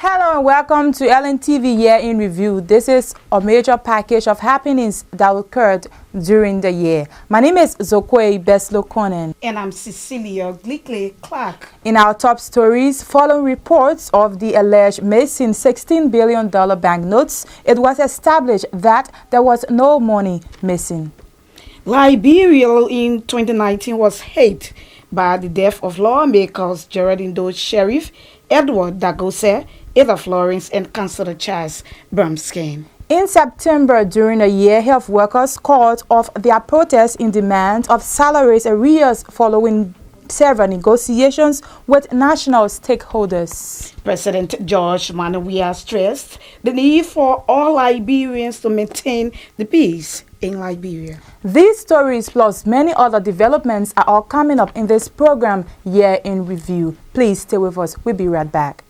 Hello and welcome to LNTV Year in Review. This is a major package of happenings that occurred during the year. My name is Zokwe Beslo-Konen. And I'm Cecilia Glickley Clark. In our top stories, following reports of the alleged missing $16 billion banknotes, it was established that there was no money missing. Liberia in 2019 was hit by the death of lawmakers Geraldine Dodge Sheriff, Edward Dagose, Ada Florence, and Councillor Charles Brumskine. In September, during the year, health workers called off their protests in demand of salaries arrears following several negotiations with national stakeholders. President George Weah stressed the need for all Liberians to maintain the peace in Liberia. These stories plus many other developments are all coming up in this program, Year in Review. Please stay with us. We'll be right back.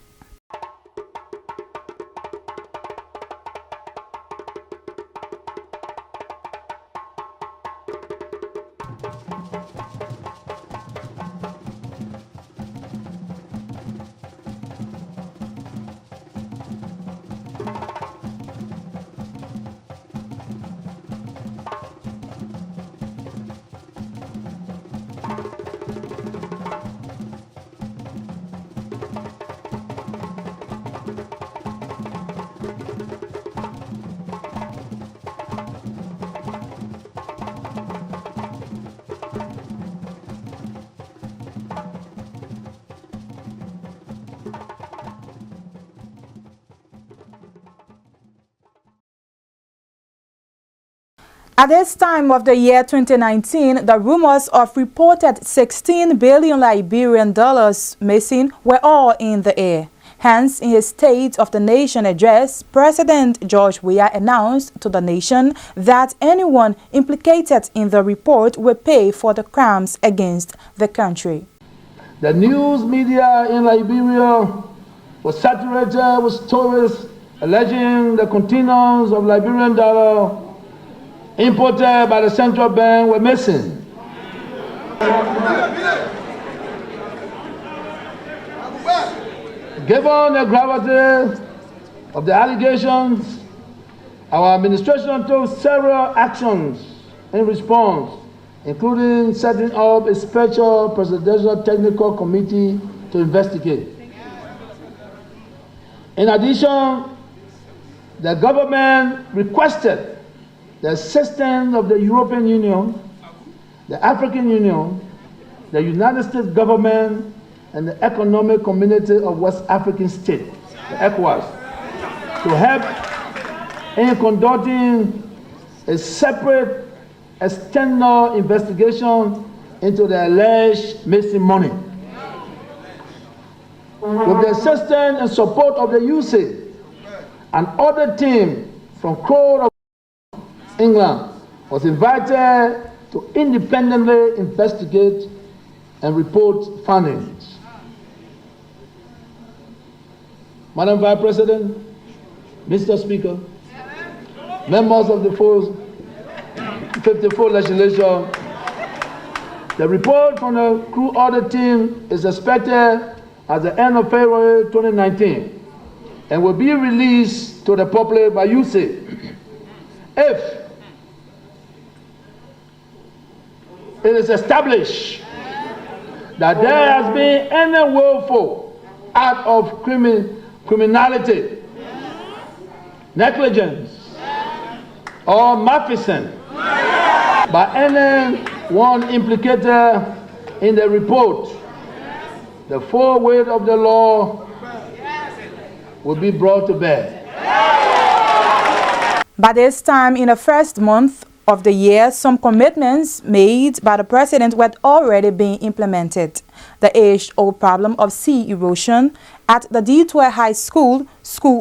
At this time of the year 2019, the rumors of reported $16 billion Liberian dollars missing were all in the air. Hence, in his State of the Nation address, President George Weah announced to the nation that anyone implicated in the report will pay for the crimes against the country. The news media in Liberia was saturated with stories alleging the containers of Liberian dollar imported by the central bank were missing. Given the gravity of the allegations, our administration took several actions in response, including setting up a special presidential technical committee to investigate. In addition, the government requested the assistance of the European Union, the African Union, the United States government, and the Economic Community of West African States, the ECOWAS, to help in conducting a separate external investigation into the alleged missing money. With the assistance and support of the UC, an audit team from Court of England was invited to independently investigate and report findings. Madam Vice President, Mr. Speaker, members of the 54 legislation, the report from the crew audit team is expected at the end of February 2019 and will be released to the public by UC. If it is established that there has been any willful act of criminality, negligence, or malfeasance by anyone implicated in the report, the full weight of the law will be brought to bear. By this time in the first month of the year, some commitments made by the president were already being implemented. The age-old problem of sea erosion at the Detour High School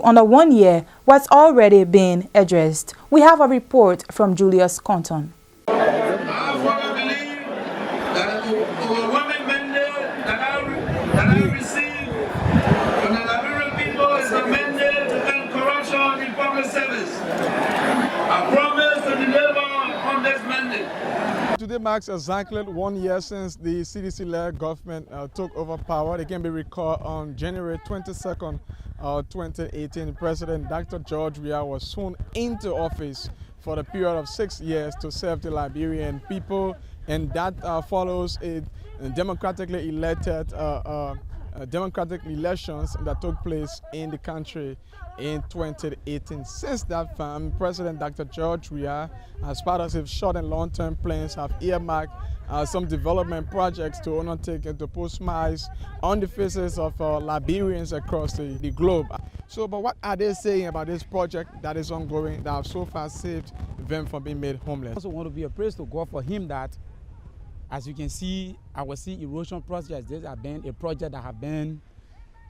under 1 year, was already being addressed. We have a report from Julius Compton. Today marks exactly 1 year since the CDC-led government took over power. It can be recalled on January 22nd, 2018. President Dr. George Weah was sworn into office for the period of 6 years to serve the Liberian people, and that follows a democratically elected democratic elections that took place in the country in 2018. Since that time, President Dr. George Weah, as part of his short and long-term plans, have earmarked some development projects to undertake and to put smiles on the faces of Liberians across the globe. So, but what are they saying about this project that is ongoing that have so far saved them from being made homeless? I also want to be a praise to God for him that, as you can see, our sea erosion project, this has been a project that have been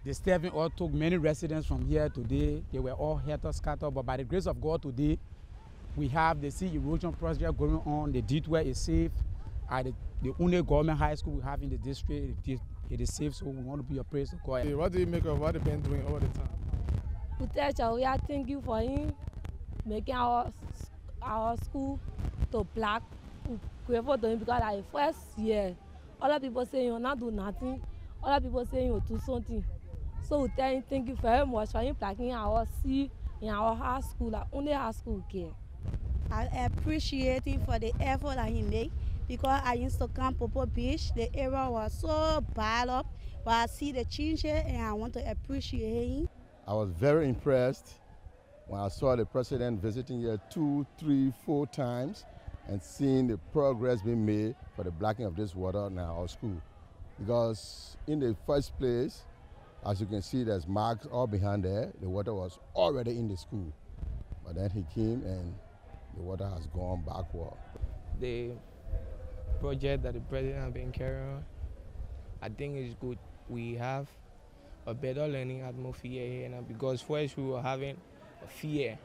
disturbing or took many residents from here today. They were all scattered, but by the grace of God today, we have the sea erosion project going on. The detour is safe. At the only government high school we have in the district, it is safe, so we want to be a praise to God. What do you make of what they've been doing all the time? We are thank you for him making our school to black. Grateful to him because like first year, other people say you not do nothing, other people say you do something. So we tell him thank you very much for him placing our sea in our high school, like only high school care. I appreciate him for the effort that he made because I used to come Popo Beach, the area was so bad up, but I see the change here and I want to appreciate him. I was very impressed when I saw the president visiting here 2, 3, 4 times and seeing the progress being made for the blacking of this water in our school. Because in the first place, as you can see, there's marks all behind there. The water was already in the school. But then he came and the water has gone backward. The project that the president has been carrying on, I think is good. We have a better learning atmosphere here now because first we were having a fear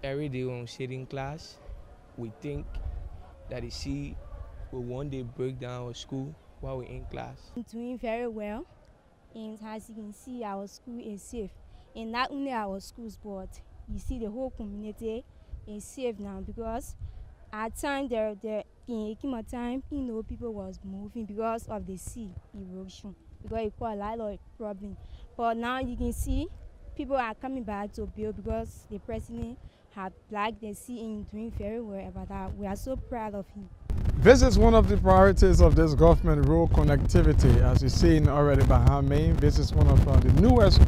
every day when we sit in class. We think that the sea will one day break down our school while we're in class. I'm doing very well, and as you can see, our school is safe. And not only our schools, but you see the whole community is safe now because at time in Ekima time, people was moving because of the sea erosion, because it caused a lot of problems. But now you can see people are coming back to build because the president have blacked the sea and doing very well about that. We are so proud of him. This is one of the priorities of this government, road connectivity. As you've seen already behind me, this is one of the newest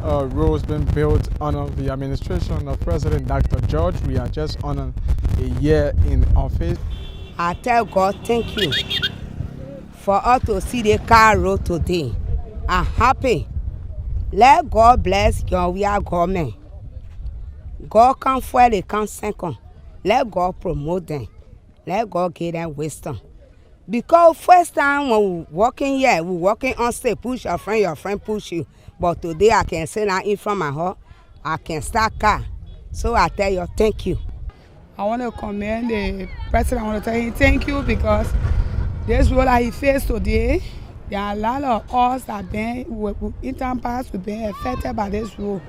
roads being built under the administration of President Dr. George. We are just on a year in office. I tell God thank you for us to see the car road today. I'm happy. Let God bless your government. God can first, they can second. Let God promote them. Let God give them wisdom. Because first time when we walking here, we walking on stage, push your friend push you. But today I can say that in front of my heart, I can start car. So I tell you thank you. I want to commend the president. I want to tell him thank you because this road that he faced today, there are a lot of us that been in time past we've been affected by this road.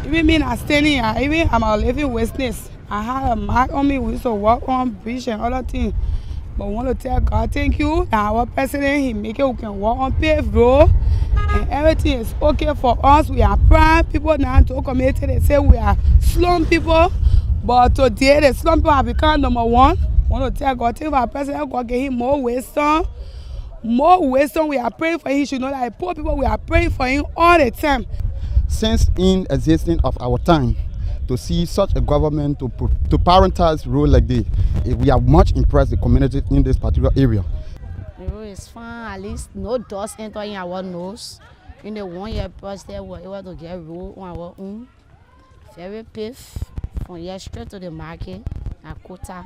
Even me not standing here, even I'm a living witness. I had a mark on me, we used to walk on bridge and other things. But I want to tell God thank you that our president, he make it we can walk on paved road and everything is okay for us. We are proud people now to community, they say we are slum people. But today the slum people have become number one. I want to tell God thank you for our president, God give him more wisdom. More wisdom, we are praying for him. He should know that poor people, we are praying for him all the time. Since in existence of our time, to see such a government to prioritize role like this, we are much impressed the community in this particular area. The road is fine, at least no dust entering our nose. In the 1 year process, we were able to get road on our own. Very paved, from here straight to the market at Kota.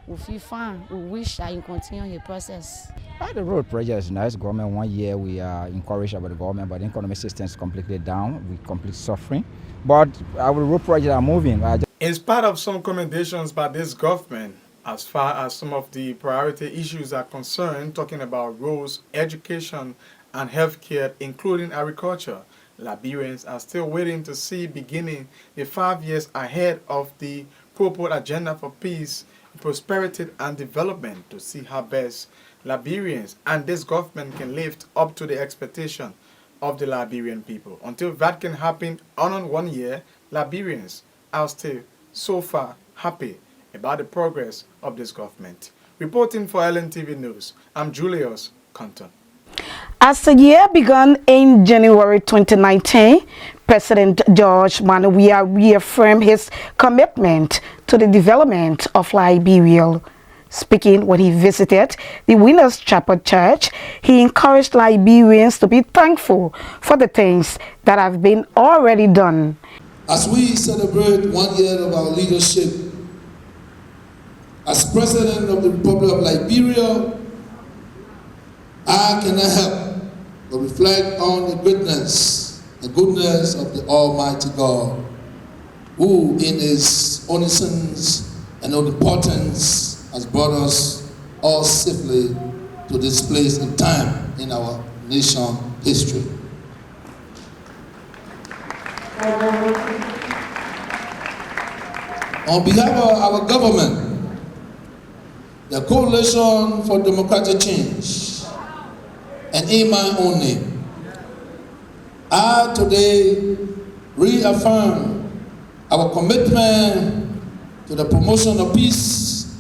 We feel fine. We wish that you continue the process. The road project is nice. Government 1 year we are encouraged about the government, but the economic system is completely down. We complete suffering. But our road projects are moving. In spite of some commendations by this government, as far as some of the priority issues are concerned, talking about roads, education, and healthcare, including agriculture, Liberians are still waiting to see beginning the 5 years ahead of the proposed agenda for peace, prosperity, and development to see how best Liberians and this government can live up to the expectation of the Liberian people. Until that can happen on 1 year, Liberians are still so far happy about the progress of this government. Reporting for LNTV News, I'm Julius Compton. As the year began in January 2019, President George Weah reaffirmed his commitment to the development of Liberia. Speaking when he visited the Winners Chapel Church, he encouraged Liberians to be thankful for the things that have been already done. As we celebrate 1 year of our leadership, as President of the Republic of Liberia, I cannot help but reflect on the goodness of the Almighty God, who in His omniscience and omnipotence has brought us all safely to this place in time in our nation history. On behalf of our government, the Coalition for Democratic Change, and in my own name, I today reaffirm our commitment to the promotion of peace,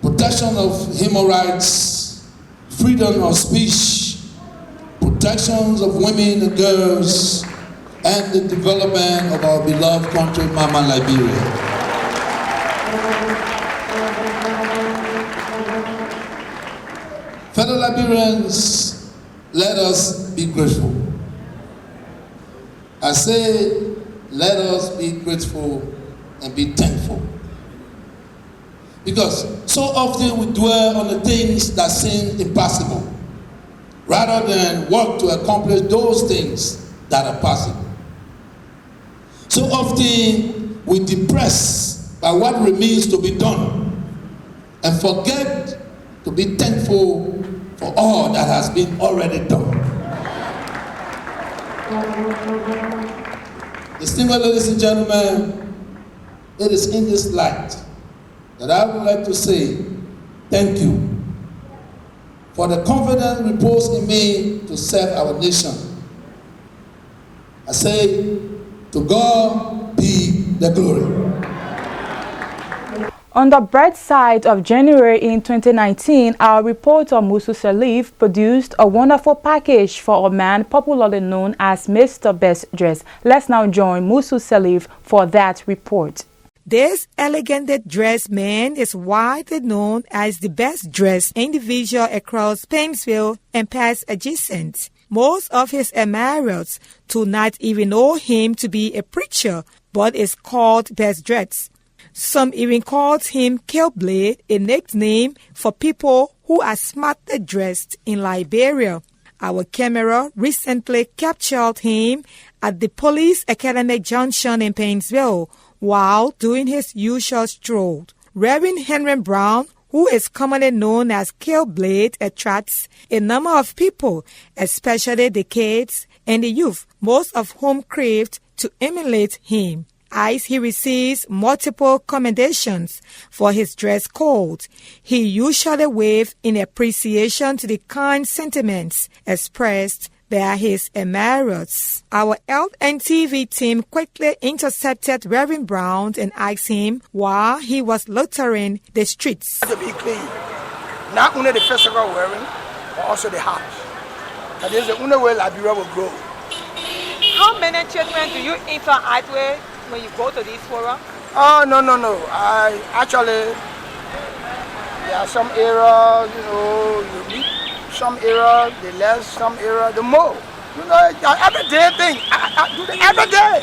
protection of human rights, freedom of speech, protections of women and girls, and the development of our beloved country, Mama Liberia. Fellow Liberians, let us be grateful. I say, let us be grateful and be thankful. Because so often we dwell on the things that seem impossible, rather than work to accomplish those things that are possible. So often we depress by what remains to be done and forget to be thankful for all that has been already done. Distinguished ladies and gentlemen, it is in this light that I would like to say thank you for the confidence reposed in me to serve our nation. I say, to God be the glory. On the bright side of January in 2019, our reporter Musu Salif produced a wonderful package for a man popularly known as Mr. Best Dress. Let's now join Musu Salif for that report. This elegantly dressed man is widely known as the best dressed individual across Painesville and past adjacent. Most of his admirers do not even know him to be a preacher, but is called Best Dressed. Some even called him Killblade, a nickname for people who are smartly dressed in Liberia. Our camera recently captured him at the Police Academy Junction in Painesville while doing his usual stroll. Reverend Henry Brown, who is commonly known as Killblade, attracts a number of people, especially the kids and the youth, most of whom craved to emulate him. As he receives multiple commendations for his dress code, he usually waves in appreciation to the kind sentiments expressed by his admirers. Our LNTV team quickly intercepted Reverend Brown and asked him why he was loitering the streets. To be clean, not only the physical wearing, but also the heart. That is the only way Liberia will grow. How many children do you interact with when you go to this forum? Oh, no. I actually, there are some areas, you meet some areas, the less, some areas, the more. Everyday thing. I do it every day.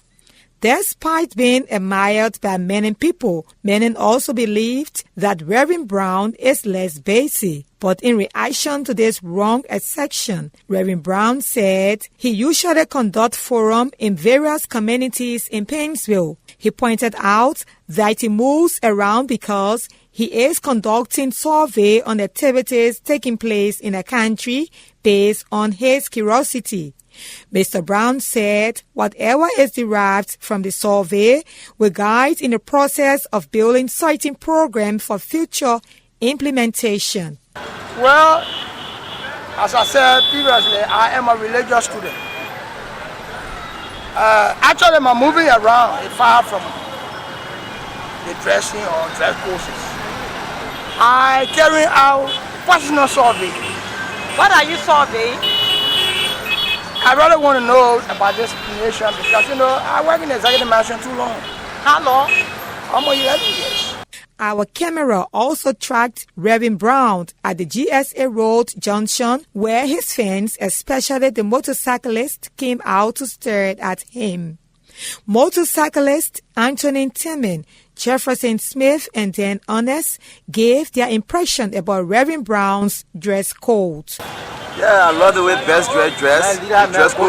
Despite being admired by many people, many also believed that Reverend Brown is less basic. But in reaction to this wrong assertion, Reverend Brown said he usually conducts forums in various communities in Painesville. He pointed out that he moves around because he is conducting survey on activities taking place in the country based on his curiosity. Mr. Brown said whatever is derived from the survey will guide in the process of building certain programs for future implementation. Well, as I said previously, I am a religious student. Actually, my moving around is far from the dressing or dress courses. I carry out personal survey. What are you surveying? I really want to know about this nation because, I work in the executive mansion too long. How long? Almost 11 years. Our camera also tracked Reverend Brown at the GSA Road Junction, where his fans, especially the motorcyclists, came out to stare at him. Motorcyclist Anthony Timmin, Jefferson Smith, and Dan Honest gave their impression about Reverend Brown's dress code. Yeah, I love the way best dress. Dress code people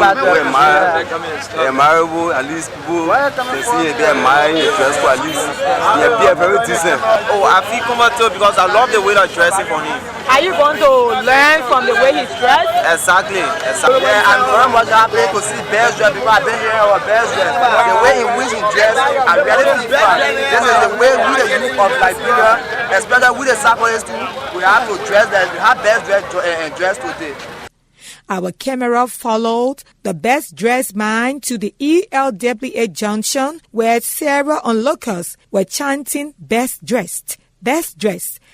admirable, at least people they see they admire the dress code, at least they appear very decent. Oh, I feel comfortable because I love the way they're dressing for him. Are you going to learn from the way he's dressed? Exactly. Yeah, I'm very much happy to see best dress because I've been here about best dress. The way in which he dressed, I really feel fine. This is the way we the youth of Liberia, especially with the Sacolis too, we have to dress that we have best dress today. Our camera followed the best dressed man to the ELWA junction where several onlookers were chanting best dressed,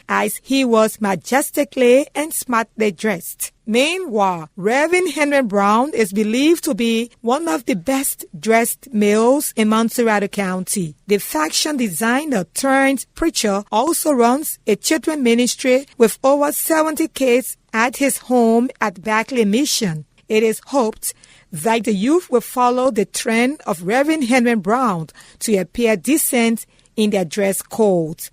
as he was majestically and smartly dressed. Meanwhile, Reverend Henry Brown is believed to be one of the best dressed males in Montserrat County. The fashion designer turned preacher also runs a children's ministry with over 70 kids at his home at Backley Mission. It is hoped that the youth will follow the trend of Reverend Henry Brown to appear decent in their dress code.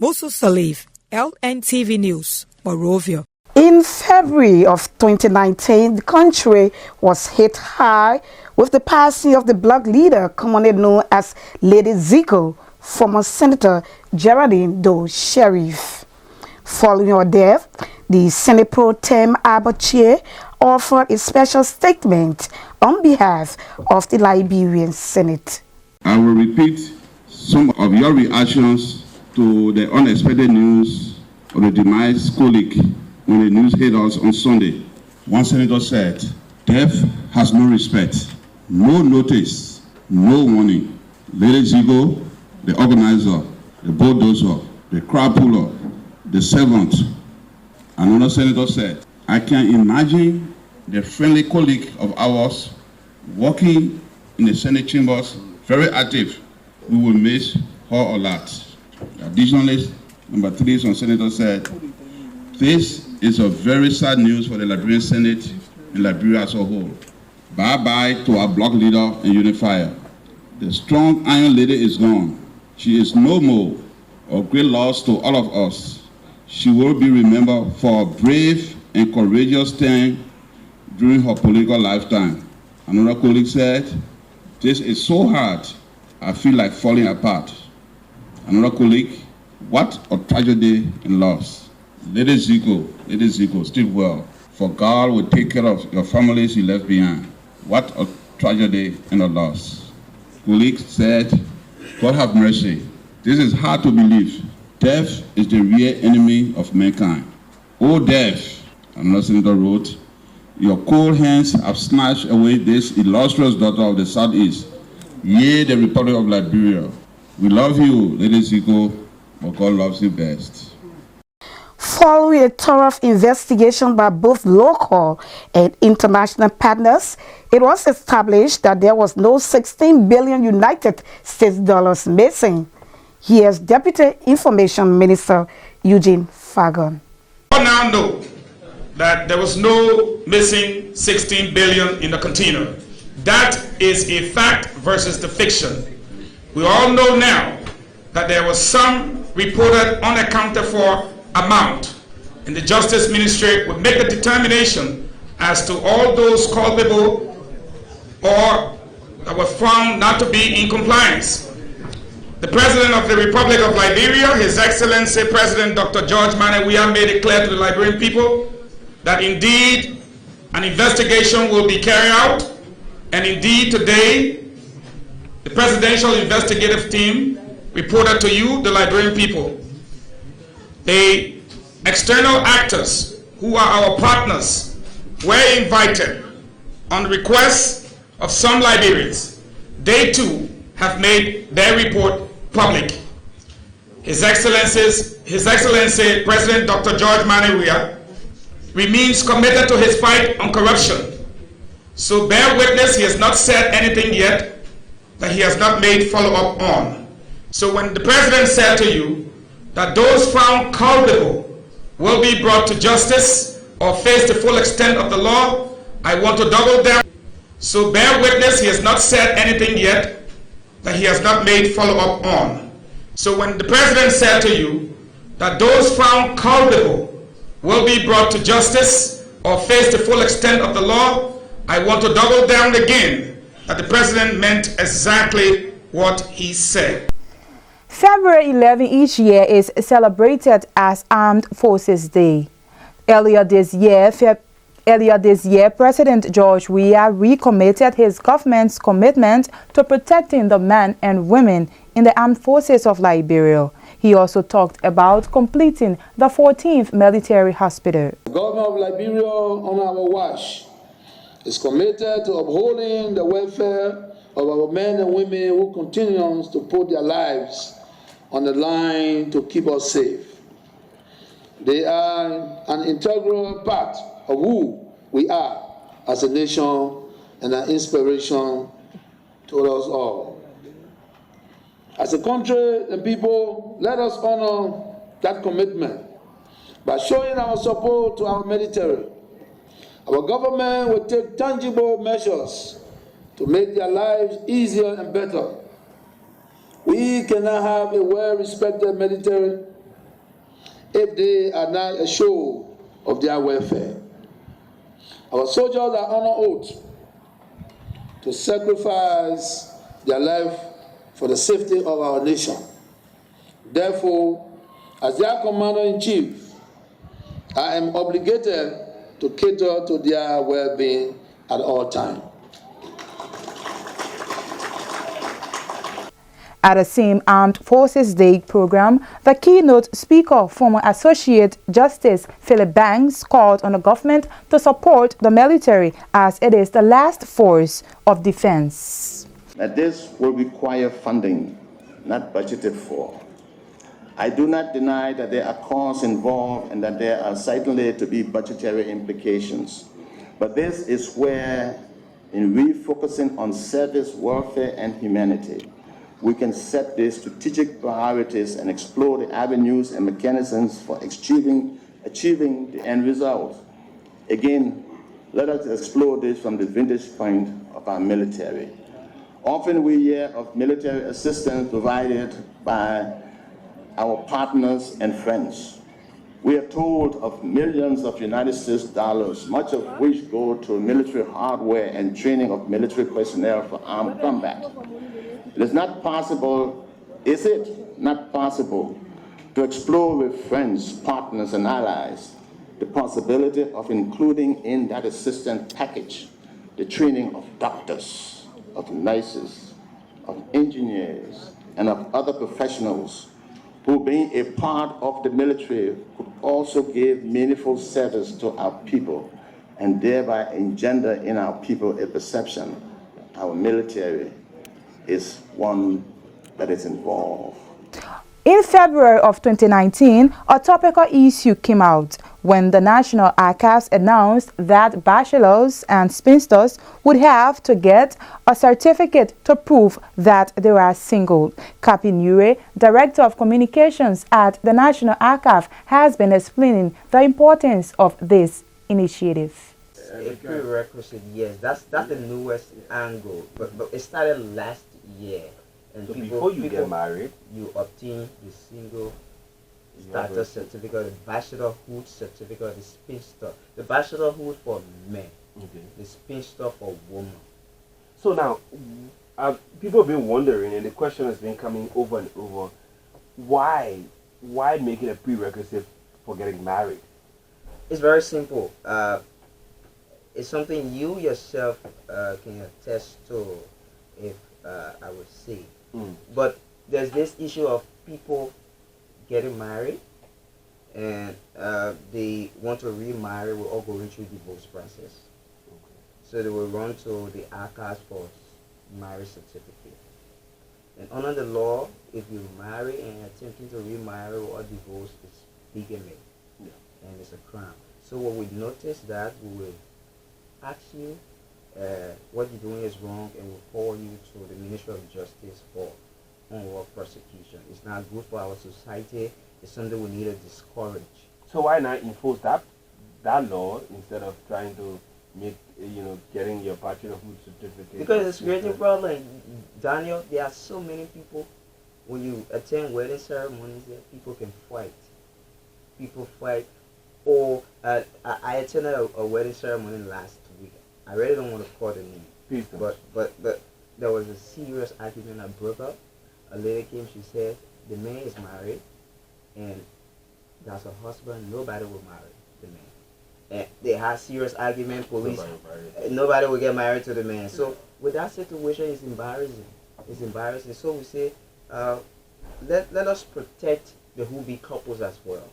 Musu Salif, LNTV News, Monrovia. In February of 2019, the country was hit hard with the passing of the Black leader commonly known as Lady Zico, former Senator Geraldine Doe Sheriff. Following her death, the Senate Pro Tem Arbor Chair offered a special statement on behalf of the Liberian Senate. I will repeat some of your reactions to the unexpected news of the demise colleague when the news hit us on Sunday. One senator said, "Death has no respect, no notice, no warning." Lady Zico, the organizer, the bulldozer, the crowd puller, the servant. Another senator said, "I can imagine the friendly colleague of ours working in the Senate chambers, very active. We will miss her a lot." Additionally, number 3, some senator said, "This is a very sad news for the Liberian Senate and Liberia as a whole. Bye-bye to our Black leader and unifier. The strong Iron Lady is gone. She is no more, a great loss to all of us. She will be remembered for a brave and courageous stand during her political lifetime." Another colleague said, "This is so hard, I feel like falling apart." Another colleague, "What a tragedy and loss. Lady Zico, sleep well, for God will take care of your families you left behind. What a tragedy and a loss." Colleague said, "God have mercy. This is hard to believe. Death is the real enemy of mankind. Oh death," another senator wrote, "your cold hands have snatched away this illustrious daughter of the Southeast, yea, the Republic of Liberia. We love you, Lady Zico, but God loves you best." Following a thorough investigation by both local and international partners, it was established that there was no 16 billion United States dollars missing. Here's Deputy Information Minister Eugene Fagon. We now know that there was no missing 16 billion in the container. That is a fact versus the fiction. We all know now that there was some reported unaccounted for amount, and the Justice Ministry would make a determination as to all those culpable or that were found not to be in compliance. The President of the Republic of Liberia, His Excellency President Dr. George Weah, made it clear to the Liberian people that indeed an investigation will be carried out, and indeed today the Presidential Investigative Team reported to you, the Liberian people. The external actors who are our partners were invited on request of some Liberians. They too have made their report public. His Excellency President Dr. George Weah remains committed to his fight on corruption. So bear witness, he has not said anything yet that he has not made follow-up on. So when the President said to you that those found culpable will be brought to justice or face the full extent of the law, I want to double down. So bear witness, he has not said anything yet that he has not made follow-up on. So when the President said to you that those found culpable will be brought to justice or face the full extent of the law, I want to double down again that the President meant exactly what he said. February 11 each year is celebrated as Armed Forces Day. Earlier this year, President George Weah recommitted his government's commitment to protecting the men and women in the armed forces of Liberia. He also talked about completing the 14th military hospital. The government of Liberia, on our watch, is committed to upholding the welfare of our men and women who continue to put their lives on the line to keep us safe. They are an integral part of who we are as a nation and an inspiration to us all. As a country and people, let us honor that commitment by showing our support to our military. Our government will take tangible measures to make their lives easier and better. We cannot have a well-respected military if they are not assured of their welfare. Our soldiers are on oath to sacrifice their life for the safety of our nation. Therefore, as their commander-in-chief, I am obligated to cater to their well-being at all times. At the same Armed Forces Day program, the keynote speaker, former Associate Justice Philip Banks, called on the government to support the military as it is the last force of defense. That this will require funding not budgeted for. I do not deny that there are costs involved and that there are certainly to be budgetary implications. But this is where, in refocusing on service, welfare, and humanity, we can set the strategic priorities and explore the avenues and mechanisms for achieving the end result. Again, let us explore this from the vantage point of our military. Often we hear of military assistance provided by our partners and friends. We are told of millions of United States dollars, much of which go to military hardware and training of military personnel for armed combat. It is not possible, is it not possible, to explore with friends, partners, and allies the possibility of including in that assistance package the training of doctors, of nurses, of engineers, and of other professionals who, being a part of the military, could also give meaningful service to our people and thereby engender in our people a perception that our military is one that is involved. In February of 2019, a topical issue came out when the National Archives announced that bachelors and spinsters would have to get a certificate to prove that they were single. Kapi Nure, Director of Communications at the National Archive, has been explaining the importance of this initiative. a prerequisite, yes. That's the newest angle, but it started last year. And so people, before you get married, you obtain the single status certificate, the bachelorhood certificate, the spinster. The bachelorhood for men, the spinster for women. So now, people have been wondering, and the question has been coming over and over: why make it a prerequisite for getting married? It's very simple. It's something you yourself can attest to, if I would say. But there's this issue of people getting married and they want to remarry. We're all going through divorce process. So they will run to the archives for marriage certificate. And under the law, if you marry and attempting to remarry or divorce, it's bigamy. And it's a crime. So what we notice that we will ask you what you're doing is wrong, and we'll call you to the Ministry of Justice for onward prosecution. It's not good for our society. It's something we need to discourage. So why not enforce that law instead of trying to make getting your bachelorhood certificate? Because it's creating problem, Daniel. There are so many people. When you attend wedding ceremonies, people can fight. People fight. Or I attended a wedding ceremony last week. I really don't want to call the name, but there was a serious argument that broke up. A lady came. She said the man is married, and that's her husband. Nobody will marry the man. And they had serious argument. Police. Nobody will get married to the man. So with that situation, it's embarrassing. It's embarrassing. So we say, let us protect the who-be couples as well.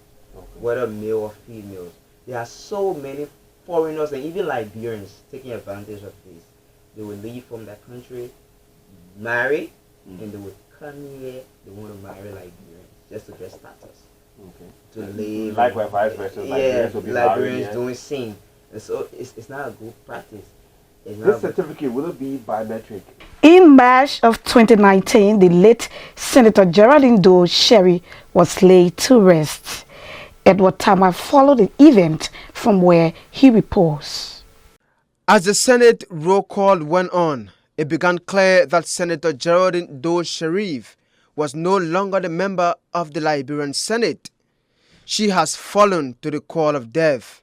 Whether male or females. There are so many foreigners and even Liberians taking advantage of this. They will leave from their country, marry, and they will come here. They want to marry Liberians just to get status. To live. Likewise, vice versa. Yeah, Liberians doing same. And so it's not a good practice. This certificate, will it be biometric? In March of 2019, the late Senator Geraldine Doe Sherry was laid to rest. Edward Tama followed the event from where he reports. As the Senate roll call went on, it became clear that Senator Geraldine Doe Sherif was no longer the member of the Liberian Senate. She has fallen to the call of death.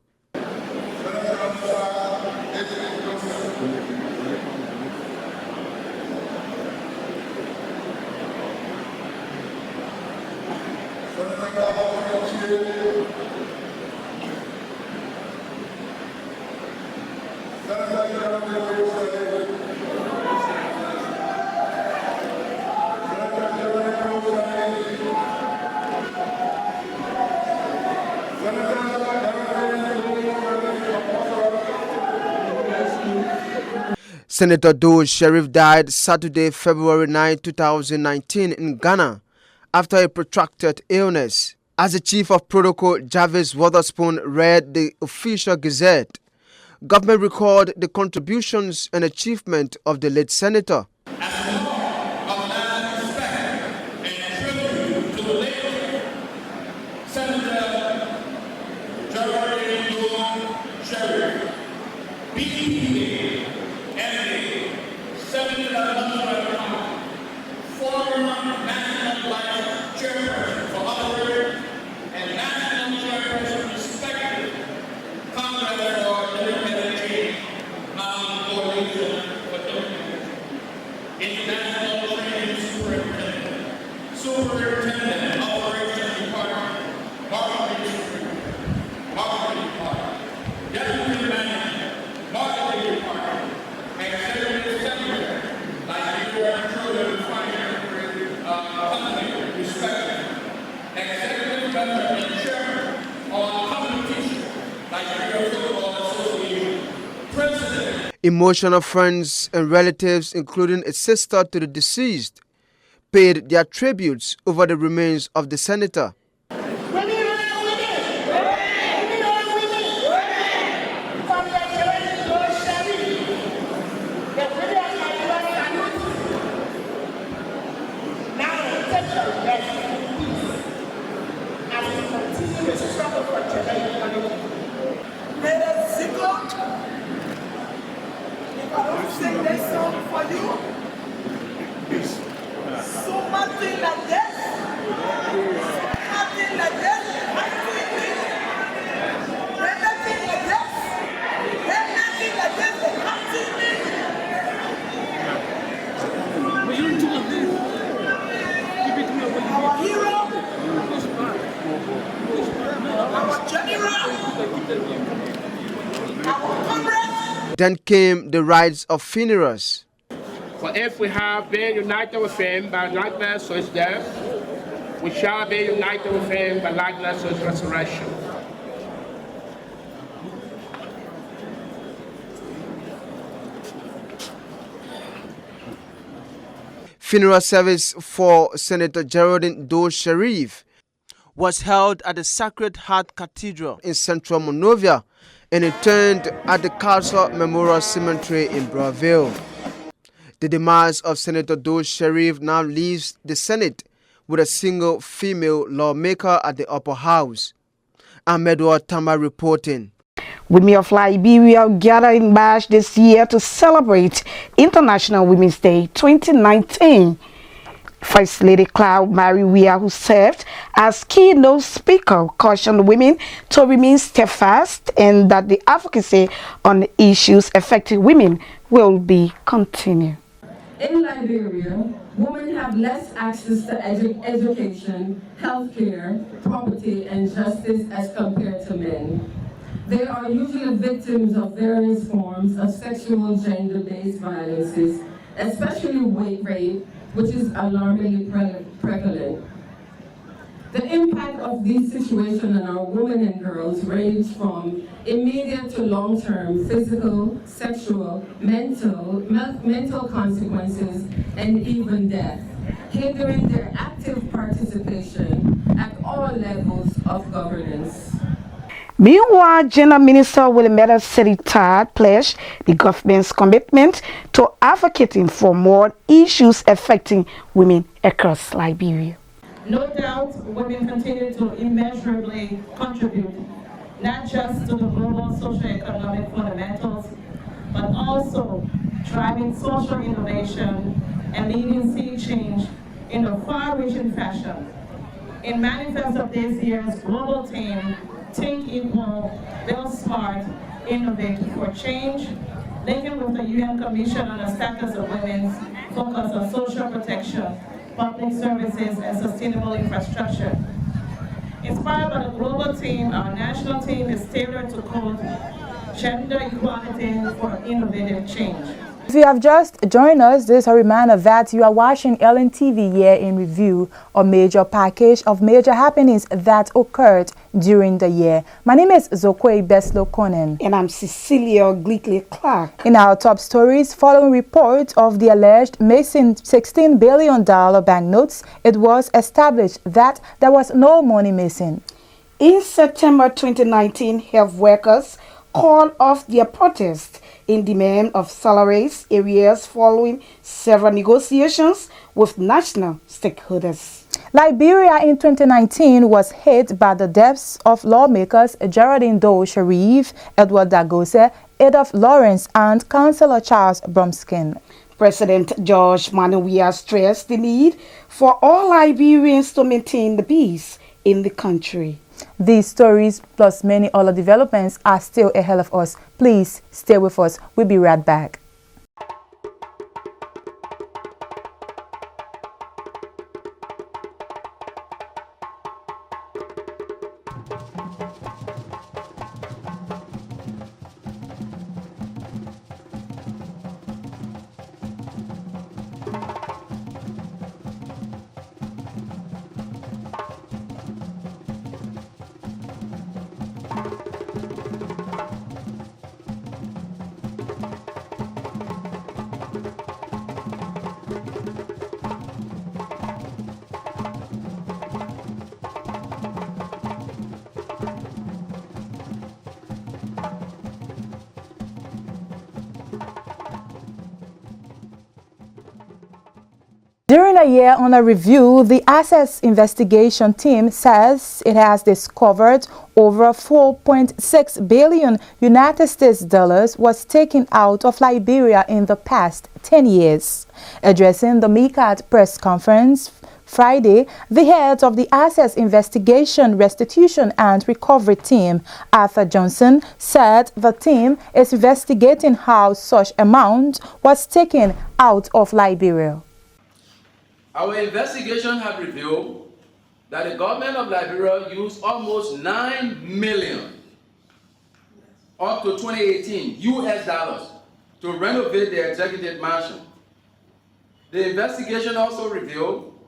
Senator Doe Sherif died Saturday, February 9, 2019 in Ghana after a protracted illness. As the Chief of Protocol, Jarvis Witherspoon, read the official gazette, government recorded the contributions and achievement of the late senator. Emotional friends and relatives, including a sister to the deceased, paid their tributes over the remains of the senator. sing this song for you. So nothing like this. Nothing like this. There's nothing like this. There's nothing like this. Come to me. Our hero. Our general. Our comrade. Then came the rites of funerals. For if we have been united with him by likeness to his death, we shall be united with him by likeness to his resurrection. Funeral service for Senator Geraldine Doe Sharif was held at the Sacred Heart Cathedral in Central Monrovia and returned at the Castle Memorial Cemetery in Brownsville. The demise of Senator Doe Sharif now leaves the Senate with a single female lawmaker at the upper house. Ahmedwa Tamba reporting. Women of Liberia gathered in Bash this year to celebrate International Women's Day 2019. First Lady Cloud Mary Weah, who served as keynote speaker, cautioned women to remain steadfast and that the advocacy on issues affecting women will be continued. In Liberia, women have less access to education, healthcare, property, and justice as compared to men. They are usually victims of various forms of sexual gender-based violences, especially rape, which is alarmingly prevalent. The impact of these situations on our women and girls range from immediate to long-term physical, sexual, mental consequences, and even death, hindering their active participation at all levels of governance. Meanwhile, General Minister William City Todd pledged the government's commitment to advocating for more issues affecting women across Liberia. No doubt, women continue to immeasurably contribute not just to the global socio-economic fundamentals, but also driving social innovation and leading sea change in a far-reaching fashion. In manifest of this year's global theme, Think Equal, Build Smart, Innovate for Change, linking with the UN Commission on the Status of Women's focus on social protection, public services, and sustainable infrastructure. Inspired by the global theme, our national team is tailored to code Gender Equality for Innovative Change. If you have just joined us, this is a reminder that you are watching LNTV Year in Review, a major package of major happenings that occurred during the year. My name is Zokwe Beslo Konen. And I'm Cecilia Glickley Clark. In our top stories, following reports of the alleged missing $16 billion banknotes, it was established that there was no money missing. In September 2019, health workers called off their protest in demand of salaries areas following several negotiations with national stakeholders. Liberia in 2019 was hit by the deaths of lawmakers Geraldine Doe Sharif, Edward Dagose, Adolph Lawrence, and Councillor Charles Brumskine. President George Weah stressed the need for all Liberians to maintain the peace in the country. These stories plus many other developments are still ahead of us. Please stay with us. We'll be right back. During a year under review, the Access Investigation Team says it has discovered over 4.6 billion United States dollars was taken out of Liberia in the past 10 years. Addressing the MICAT press conference Friday, the head of the Access Investigation, Restitution and Recovery Team, Arthur Johnson, said the team is investigating how such amount was taken out of Liberia. Our investigation has revealed that the government of Liberia used almost $9 million up to 2018 US dollars to renovate the executive mansion. The investigation also revealed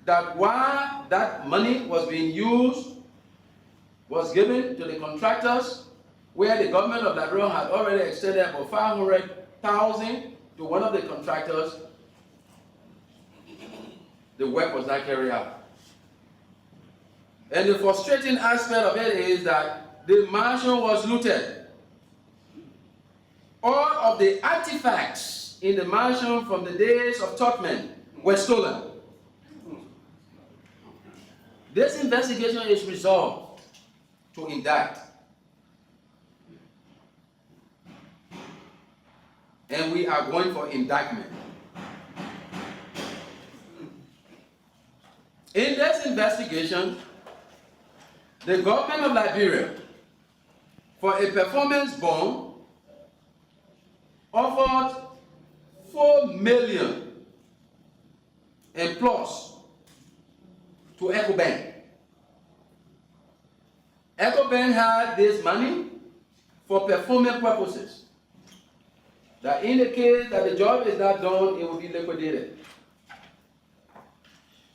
that while that money was being used, was given to the contractors, where the government of Liberia had already extended about $500,000 to one of the contractors, the work was not carried out. And the frustrating aspect of it is that the mansion was looted. All of the artifacts in the mansion from the days of Topman were stolen. This investigation is resolved to indict. And we are going for indictment. In this investigation, the government of Liberia, for a performance bond, offered $4 million and plus to EcoBank. EcoBank had this money for performance purposes. That in the case that the job is not done, it will be liquidated.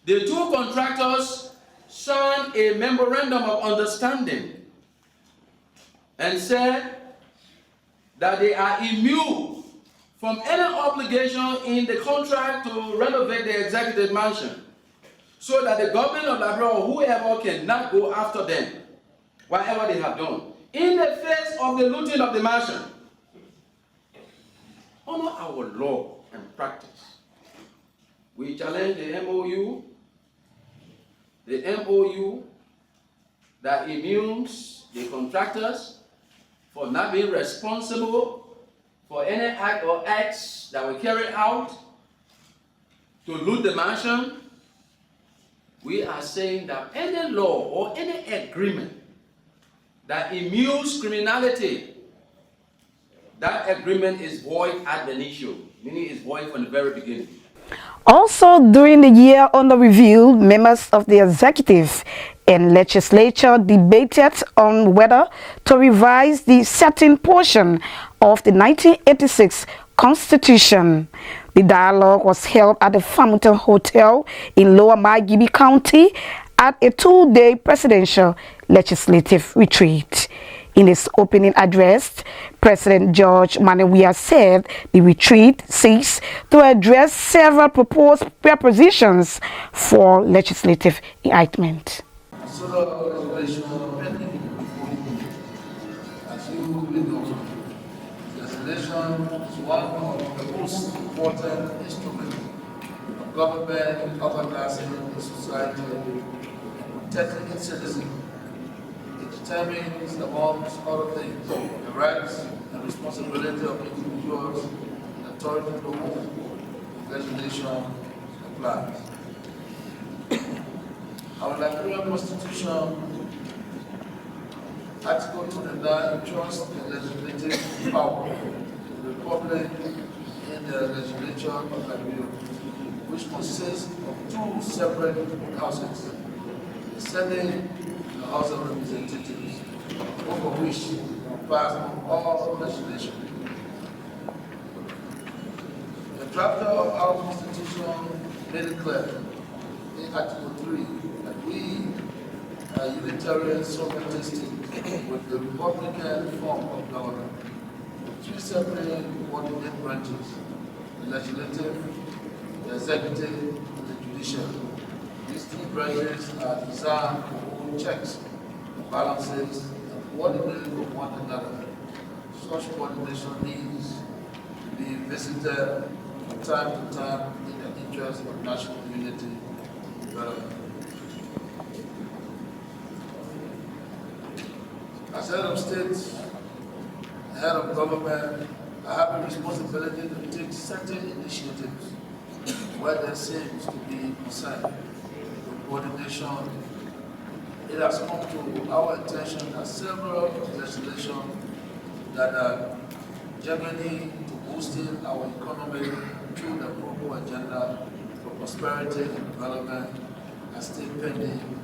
The two contractors signed a memorandum of understanding and said that they are immune from any obligation in the contract to renovate the executive mansion, so that the government of Liberia or whoever cannot go after them, whatever they have done, in the face of the looting of the mansion. Honor our law and practice. We challenge the MOU that immunes the contractors for not being responsible for any act or acts that were carried out to loot the mansion. We are saying that any law or any agreement that immunes criminality, that agreement is void ad initio, meaning it's void from the very beginning. Also, during the year under review, members of the executive and legislature debated on whether to revise the certain portion of the 1986 Constitution. The dialogue was held at the Farmington Hotel in Lower Margibi County at a two-day presidential legislative retreat. In his opening address, President George Weah said the retreat seeks to address several proposed propositions for legislative enactment. Legislation, as you know, legislation is one of the most important instruments of government organizing the society and protecting its citizens. It determines, amongst other things, the rights and responsibility of individuals and authority to whom legislation applies. Our Liberian Constitution, Article 29, trusts the legislative power of the Republic in the legislature of Liberia, which consists of two separate houses, the Senate and the House of Representatives, both of which pass all legislation. The drafter of our Constitution made it clear in Article 3 that we are unitary sovereign state with the Republican form of government, three separate coordinate branches: the legislative, the executive, and the judiciary. These three branches are designed to hold checks and balances and coordinate with one another. Such coordination needs to be visited from time to time in the interest of national unity and development. As head of state, head of government, I have a responsibility to take certain initiatives where there seems to be concern with coordination. It has come to our attention that several legislation that are generally boosting our economy through the global agenda for prosperity and development are still pending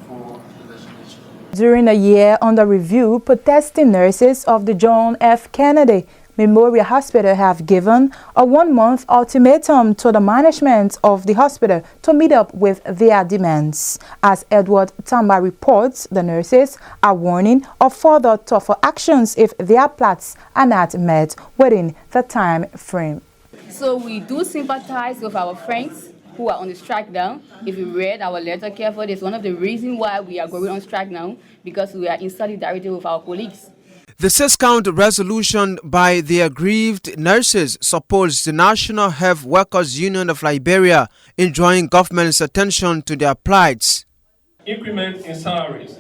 for the legislation. During a year under review, protesting nurses of the John F. Kennedy Memorial Hospital have given a 1-month ultimatum to the management of the hospital to meet up with their demands. As Edward Tamba reports, the nurses are warning of further tougher actions if their plots are not met within the time frame. So we do sympathize with our friends who are on the strike now. If you read our letter carefully, it's one of the reasons why we are going on strike now, because we are in solidarity with our colleagues. The 6-count resolution by the aggrieved nurses supports the National Health Workers Union of Liberia in drawing government's attention to their plights. Increment in salaries.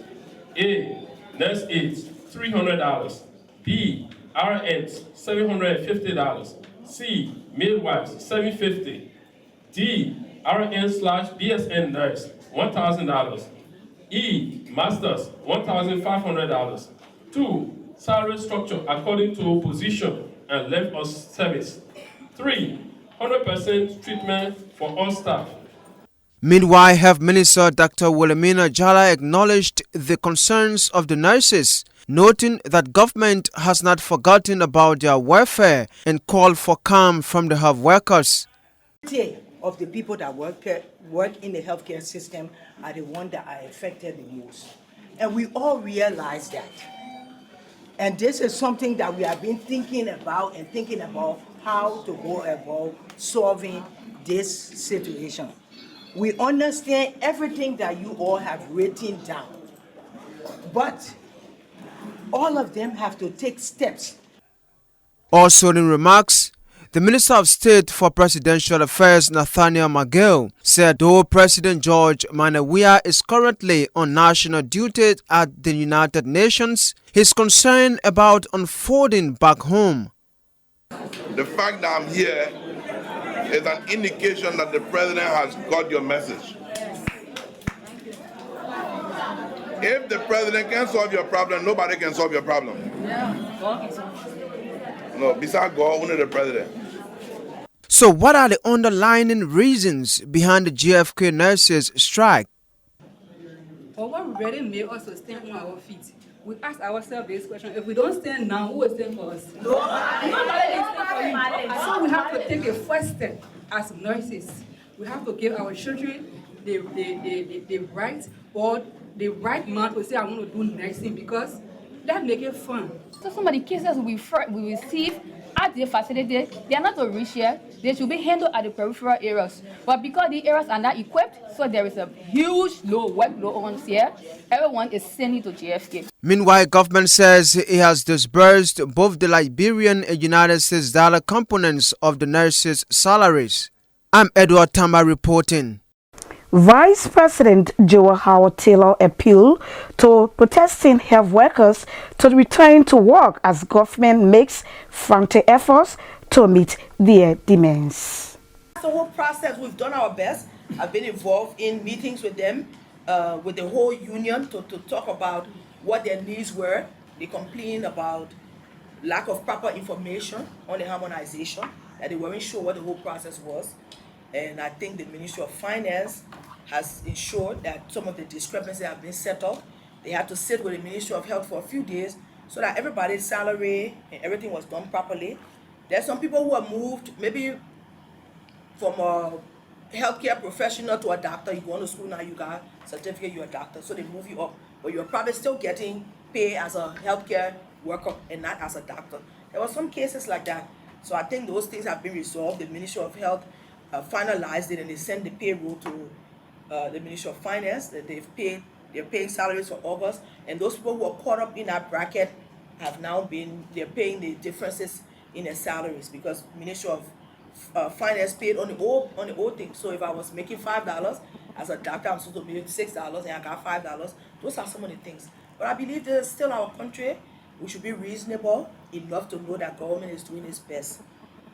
A. Nurse aides, $300. B. RNs, $750. C. Midwives, $750. D. RN/BSN nurse, $1,000. E. Masters, $1,500. 2. Salary structure according to position and length of service. 3. 100% treatment for all staff. Meanwhile, Health Minister Dr. Wilhelmina Jala acknowledged the concerns of the nurses, noting that government has not forgotten about their welfare and called for calm from the health workers. Of the people that work in the healthcare system are the ones that are affected the most. And we all realize that. And this is something that we have been thinking about how to go about solving this situation. We understand everything that you all have written down, but all of them have to take steps. Also in remarks, the Minister of State for Presidential Affairs, Nathaniel McGill, said though President George Weah is currently on national duty at the United Nations, he's concerned about unfolding back home. The fact that I'm here is an indication that the President has got your message. If the President can solve your problem, nobody can solve your problem. No, besides God, only the President. So what are the underlying reasons behind the GFK nurses' strike? For what really made us to stand on our feet, we ask ourselves this question: if we don't stand now, who will stand for us? Nobody will stand for you. So we have to take a first step as nurses. We have to give our children the right or the right man to say, I want to do nursing, because that makes it fun. So some of the cases we receive at the facility, they are not to reach here. They should be handled at the peripheral areas. But because the areas are not equipped, so there is a huge workload on here, everyone is sending to GFK. Meanwhile, government says it has disbursed both the Liberian and United States dollar components of the nurses' salaries. I'm Edward Tamba reporting. Vice President Joe Howard Taylor appealed to protesting health workers to return to work as government makes frantic efforts to meet their demands. The whole process, we've done our best. I've been involved in meetings with them, with the whole union to talk about what their needs were. They complained about lack of proper information on the harmonization, that they weren't sure what the whole process was. And I think the Ministry of Finance has ensured that some of the discrepancies have been settled. They had to sit with the Ministry of Health for a few days so that everybody's salary and everything was done properly. There's some people who are moved, maybe from a healthcare professional to a doctor. You go to school now, you got a certificate, you're a doctor, so they move you up. But you're probably still getting paid as a healthcare worker and not as a doctor. There were some cases like that. So I think those things have been resolved. The Ministry of Health finalized it, and they sent the payroll to the Ministry of Finance. That they're paying salaries for August, and those people who are caught up in that bracket they're paying the differences in their salaries, because Ministry of finance paid on the old thing. So if I was making $5 as a doctor, I'm supposed to make $6 and I got $5. Those are some of the things. But I believe this is still our country. We should be reasonable enough to know that government is doing its best.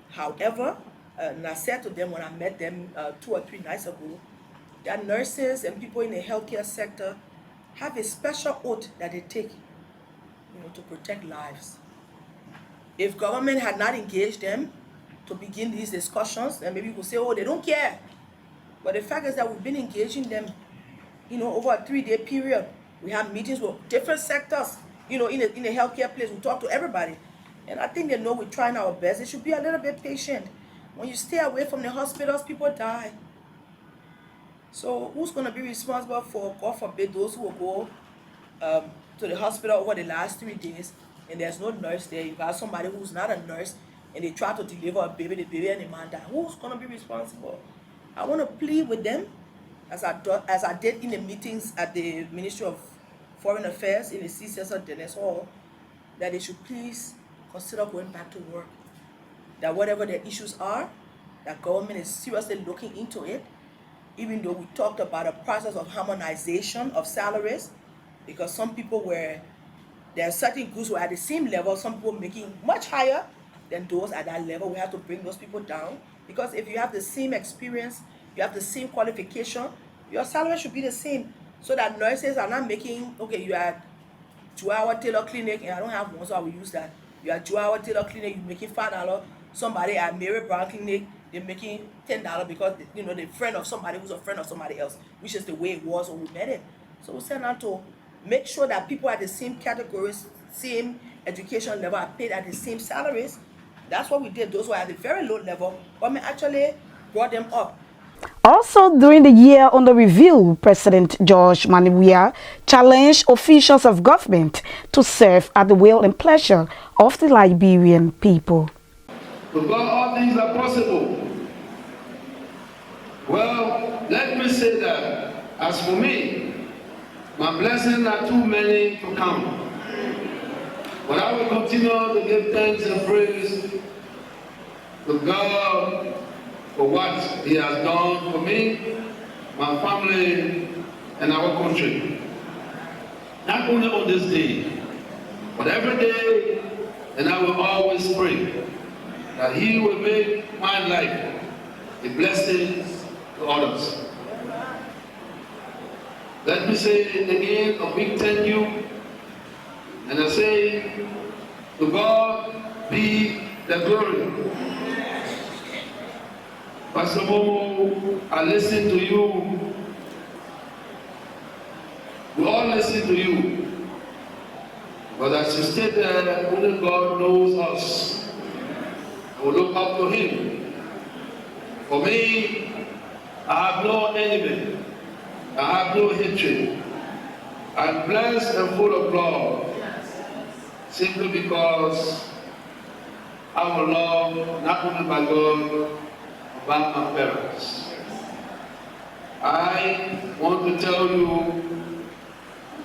However, and I said to them when I met them 2 or 3 nights ago, that nurses and people in the healthcare sector have a special oath that they take, to protect lives. If government had not engaged them to begin these discussions, then maybe we could say, oh, they don't care. But the fact is that we've been engaging them, over a 3-day period. We have meetings with different sectors, in the healthcare place. We talk to everybody. And I think they know we're trying our best. They should be a little bit patient. When you stay away from the hospitals, people die. So who's going to be responsible for, God forbid, those who will go to the hospital over the last 3 days and there's no nurse there? You got somebody who's not a nurse and they try to deliver a baby, the baby and the man die. Who's going to be responsible? I want to plead with them, as I did in the meetings at the Ministry of Foreign Affairs in the CCSR Dennis Hall, that they should please consider going back to work. That whatever their issues are, that government is seriously looking into it, even though we talked about a process of harmonization of salaries, because some people there are certain groups who are at the same level, some people making much higher than those at that level. We have to bring those people down, because if you have the same experience, you have the same qualification, your salary should be the same, so that nurses are not making, okay, you are at Joe Taylor Clinic, and I don't have one, so I will use that. You are at Joe Taylor Clinic, you're making $5. Somebody at Mary Brown Clinic, they're making $10 because, they're friend of somebody who's a friend of somebody else, which is the way it was when we met it. So we set out to make sure that people at the same categories, same education level, are paid at the same salaries. That's what we did. Those who are at the very low level, government actually brought them up. Also, during the year under review, President George Weah challenged officials of government to serve at the will and pleasure of the Liberian people. To God, all things are possible. Well, let me say that, as for me, my blessings are too many to count. But I will continue to give thanks and praise to God for what He has done for me, my family, and our country. Not only on this day, but every day, and I will always pray that He will make my life a blessing to others. Let me say again a big thank you, and I say, to God be the glory. Pastor Momo, I listen to you. We all listen to you. But as you stated, only God knows us. I will look up to Him. For me, I have no enemy. I have no hatred. I'm blessed and full of love, simply because I will love not only my God, but my parents. I want to tell you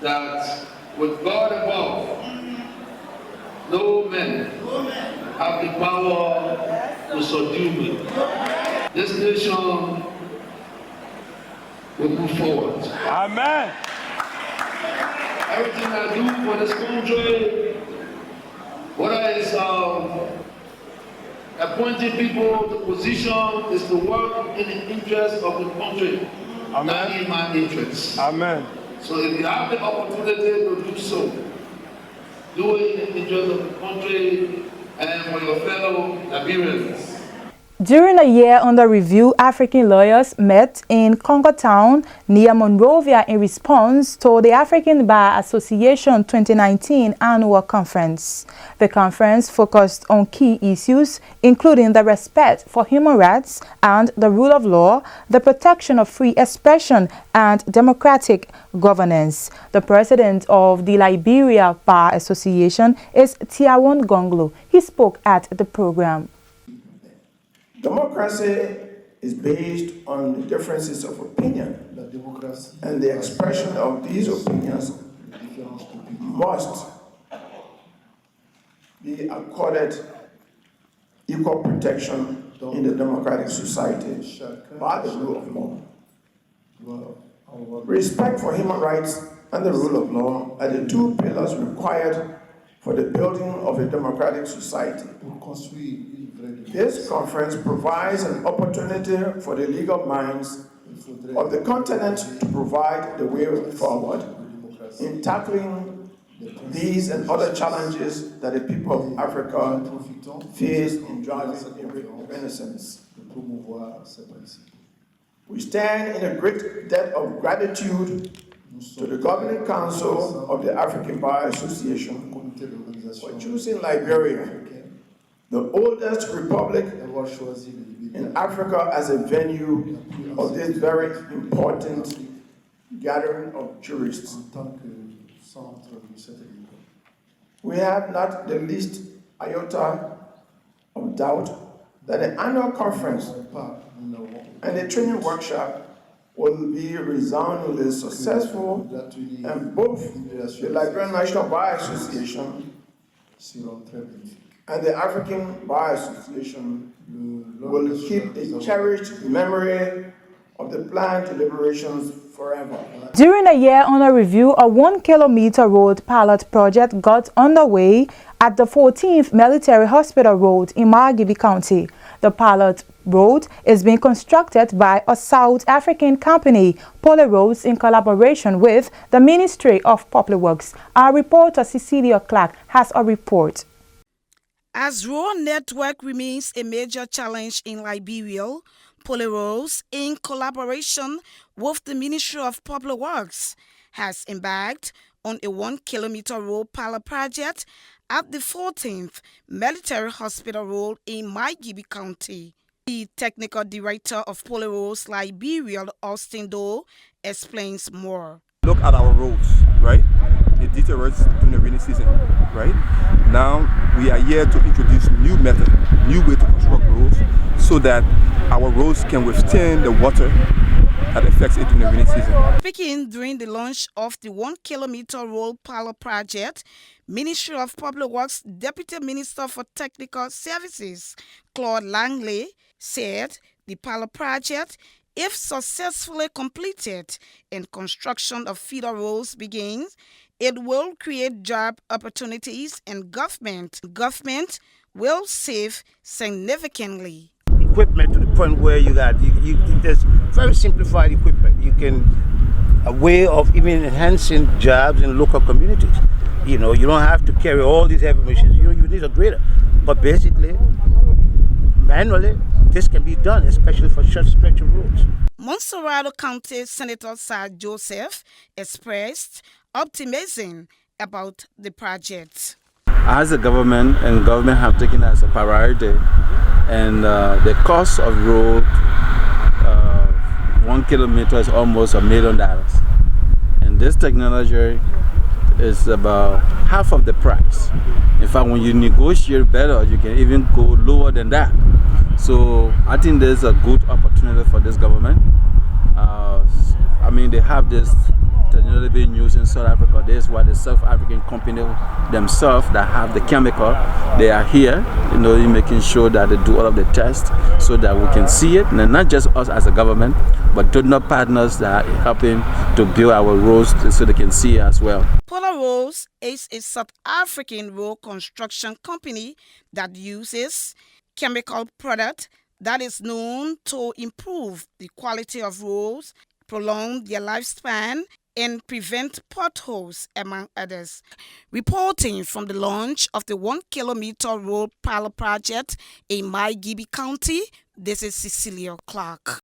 that with God above, no man have the power to subdue me. This nation will move forward. Amen. Everything I do for this country, whether it's appointing people to position, is to work in the interest of the country, not in my interest. Amen. So if you have the opportunity to do so, do it in the interest of the country and for your fellow Liberians. During a year under review, African lawyers met in Congo Town near Monrovia in response to the African Bar Association 2019 annual conference. The conference focused on key issues, including the respect for human rights and the rule of law, the protection of free expression, and democratic governance. The president of the Liberia Bar Association is Tiawon Gonglo. He spoke at the program. Democracy is based on the differences of opinion, and the expression of these opinions must be accorded equal protection in the democratic society by the rule of law. Respect for human rights and the rule of law are the two pillars required for the building of a democratic society. This conference provides an opportunity for the legal minds of the continent to provide the way forward in tackling these and other challenges that the people of Africa face in driving a renaissance. We stand in a great debt of gratitude to the Governing Council of the African Bar Association for choosing Liberia, the oldest republic in Africa, as a venue of this very important gathering of jurists. We have not the least iota of doubt that the annual conference and the training workshop will be resoundingly successful, and both the Liberian National Bar Association and the African Bar Association will keep a cherished memory of the planned deliberations forever. During a year under review, a 1-kilometer road pilot project got underway at the 14th Military Hospital Road in Margibi County. The pilot road is being constructed by a South African company, Poly Roads, in collaboration with the Ministry of Public Works. Our reporter Cecilia Clark has a report. As road network remains a major challenge in Liberia, Poly Roads, in collaboration with the Ministry of Public Works, has embarked on a 1-kilometer road pilot project at the 14th Military Hospital Road in Margibi County. The technical director of Poly Roads Liberia, Austin Doe, explains more. Look at our roads, right? It deteriorates during the rainy season, right? Now we are here to introduce new method, new way to construct roads so that our roads can withstand the water that affects it during the rainy season. Speaking during the launch of the 1-kilometer road pilot project, Ministry of Public Works Deputy Minister for Technical Services, Claude Langley, said the pilot project, if successfully completed and construction of feeder roads begins, it will create job opportunities and government will save significantly. Equipment to the point where there's very simplified equipment. You can, a way of even enhancing jobs in local communities. You know, you don't have to carry all these heavy machines. You need a grader. But basically, manually, this can be done, especially for short stretch of roads. Montserrat County Senator Sir Joseph expressed optimism about the project. As a government have taken it as a priority, and the cost of road 1 kilometer is almost $1 million. And this technology is about half of the price. In fact, when you negotiate better, you can even go lower than that. So I think there's a good opportunity for this government. I mean, they have this technology being used in South Africa. This is why the South African company themselves that have the chemical, they are here, making sure that they do all of the tests so that we can see it. And not just us as a government, but donor partners that are helping to build our roads so they can see it as well. Poly Roads is a South African road construction company that uses chemical product that is known to improve the quality of roads, prolong their lifespan, and prevent potholes, among others. Reporting from the launch of the 1-kilometer road pilot project in Margibi County, this is Cecilia Clark.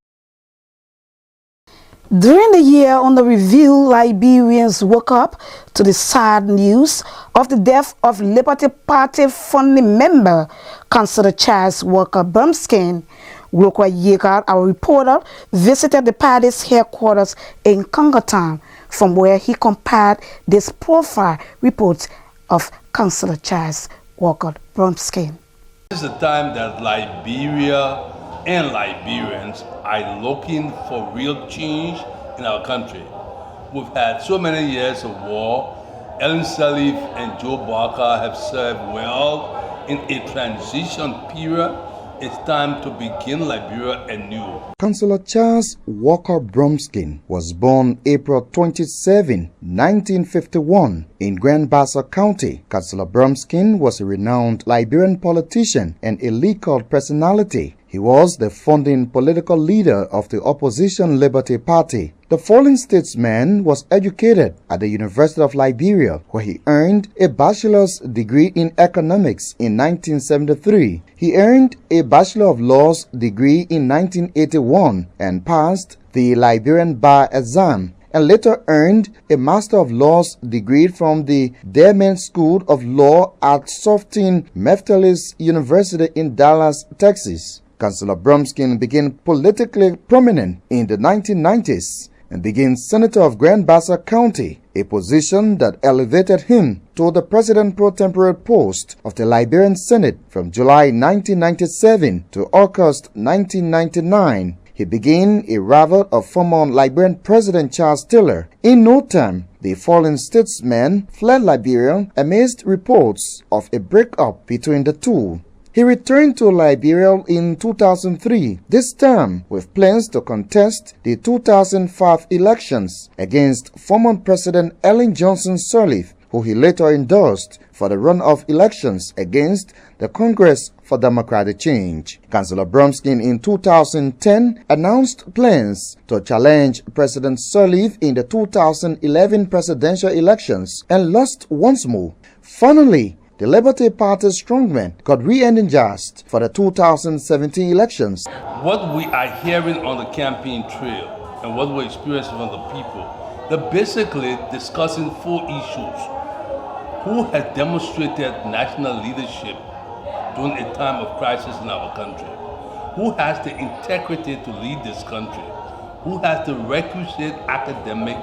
During the year under review, Liberians woke up to the sad news of the death of Liberty Party founding member, Councillor Charles Walker Brumskine. Weah Yeager, our reporter, visited the party's headquarters in Congotown, from where he compared this profile report of Councillor Charles Walker Brumskine. This is the time that Liberia and Liberians are looking for real change in our country. We've had so many years of war. Ellen Sirleaf and Joe Barker have served well in a transition period It's time to begin Liberia anew. Councillor Charles Walker Brumskine was born April 27, 1951 in Grand Bassa County. Councillor Brumskine was a renowned Liberian politician and a legal personality. He was the founding political leader of the opposition Liberty Party. The fallen statesman was educated at the University of Liberia, where he earned a bachelor's degree in economics in 1973. He earned a Bachelor of Laws degree in 1981 and passed the Liberian Bar exam, and later earned a Master of Laws degree from the Daemen School of Law at Softin Methodist University in Dallas, Texas. Councillor Brumskine became politically prominent in the 1990s and became Senator of Grand Bassa County, a position that elevated him to the President pro tempore post of the Liberian Senate from July 1997 to August 1999. He began a rival of former Liberian President Charles Taylor. In no time, the fallen statesman fled Liberia amidst reports of a breakup between the two. He returned to Liberia in 2003, this time with plans to contest the 2005 elections against former President Ellen Johnson Sirleaf, who he later endorsed for the runoff elections against the Congress for Democratic Change. Councillor Brumskine in 2010 announced plans to challenge President Sirleaf in the 2011 presidential elections and lost once more. Finally, the Liberty Party strongman got re-energized for the 2017 elections. What we are hearing on the campaign trail and what we're experiencing from the people, they're basically discussing four issues. Who has demonstrated national leadership during a time of crisis in our country? Who has the integrity to lead this country? Who has the requisite academic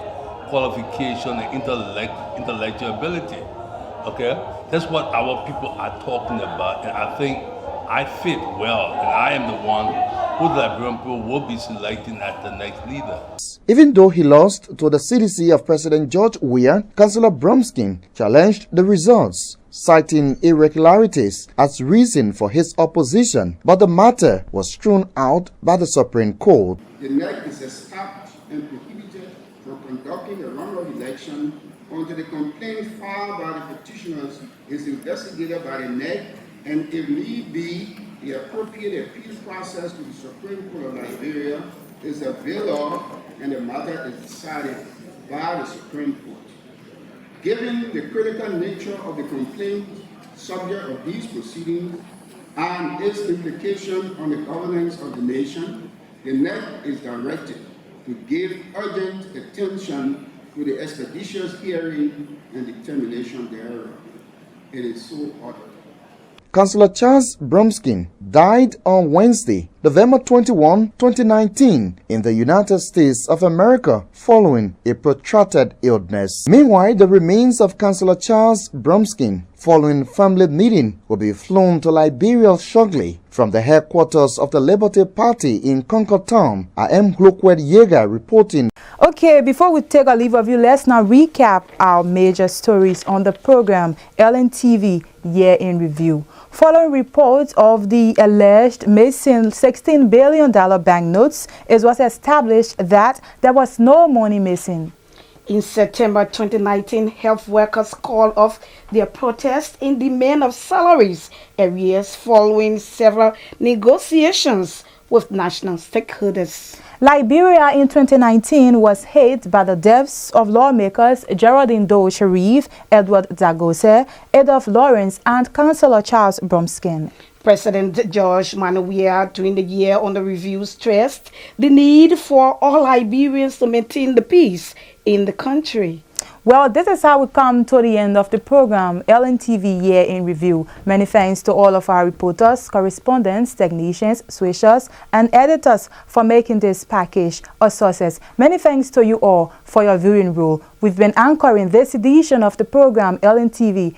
qualification and intellectual ability? Okay, that's what our people are talking about, and I think I fit well, and I am the one who the Liberian people will be selecting as the next leader. Even though he lost to the CDC of President George Weah, Councillor Brumskine challenged the results, citing irregularities as reason for his opposition, but the matter was thrown out by the Supreme Court. The NEC is established and prohibited from conducting a runoff election until the complaint filed by the petitioners is investigated by the NEC, and if need be, the appropriate appeals process to the Supreme Court of Liberia is available and the matter is decided by the Supreme Court. Given the critical nature of the complaint subject of these proceedings and its implication on the governance of the nation, the NEC is directed to give urgent attention to the expeditious hearing and determination thereof. It is so ordered. Councillor Charles Brumskine died on Wednesday, November 21, 2019, in the United States of America following a protracted illness. Meanwhile, the remains of Councillor Charles Brumskine following family meeting will be flown to Liberia shortly from the headquarters of the Liberty Party in Concord Town. I am Glokwed Yeager reporting. Okay, before we take a leave of you, let's now recap our major stories on the program LNTV Year in Review. Following reports of the alleged missing $16 billion banknotes, it was established that there was no money missing. In September 2019, health workers called off their protest in demand of salaries arrears following several negotiations with national stakeholders. Liberia in 2019 was hit by the deaths of lawmakers Geraldine Doe Sharif, Edward Dagose, Adolph Lawrence, and Councillor Charles Brumskine. President George Weah during the year under review stressed the need for all Liberians to maintain the peace in the country. Well, this is how we come to the end of the program, LNTV Year in Review. Many thanks to all of our reporters, correspondents, technicians, switchers, and editors for making this package a success. Many thanks to you all for your viewing role. We've been anchoring this edition of the program, LNTV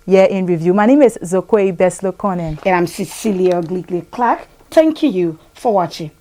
Year in Review. My name is Zokwe Beslo Konen. And I'm Cecilia Glickly Clark. Thank you for watching.